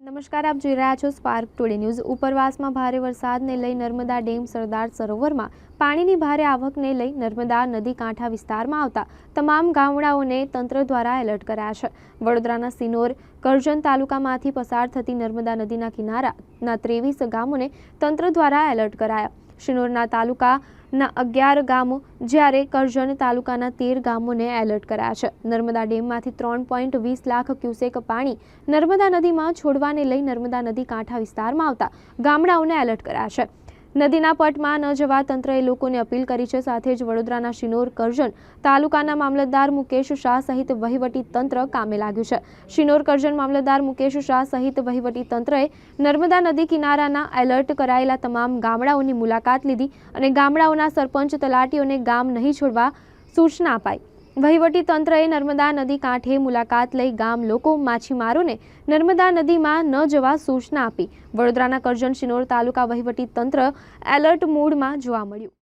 નમસ્કાર, આપ જોઈ રહ્યા છો સ્પાર્ક ટુડે ન્યૂઝ। ઉપરવાસમાં ભારે વરસાદને લઈ નર્મદા ડેમ સરદાર સરોવરમાં પાણીની ભારે આવકને લઈ નર્મદા નદી કાંઠા વિસ્તારમાં આવતા તમામ ગામડાઓને તંત્ર દ્વારા એલર્ટ કરાયા છે। વડોદરાના સિનોર કરજણ તાલુકામાંથી પસાર થતી નર્મદા નદીના કિનારાના 23 ગામોને તંત્ર દ્વારા એલર્ટ કરાયા। શિનોરના તાલુકાના 11 ગામો જ્યારે કરજણ તાલુકાના 13 ગામોને એલર્ટ કરાયા છે। નર્મદા ડેમમાંથી 3.20 લાખ ક્યુસેક પાણી નર્મદા નદીમાં છોડવાને લઈ નર્મદા નદી કાંઠા વિસ્તારમાં આવતા ગામડાઓને એલર્ટ કરાયા છે। નદીના પટમાં ન જવા તંત્રએ લોકોને અપીલ કરી છે। સાથે જ વડોદરાના શિનોર કરજણ તાલુકાના મામલતદાર મુકેશ શાહ સહિત વહીવટી તંત્ર કામે લાગ્યું છે। શિનોર કરજણ મામલતદાર મુકેશ શાહ સહિત વહીવટી તંત્રએ નર્મદા નદી કિનારાના એલર્ટ કરાયેલા તમામ ગામડાઓની મુલાકાત લીધી અને ગામડાઓના સરપંચ તલાટીઓને ગામ નહીં છોડવા સૂચના અપાઈ। વહીવટી તંત્રએ નર્મદા નદી કાંઠે મુલાકાત લઈ ગામ લોકો માછીમારોને નર્મદા નદીમાં ન જવા સૂચના આપી। વડોદરાના કરજણ શિનોર તાલુકા વહીવટી તંત્ર એલર્ટ મોડમાં જોવા મળ્યું।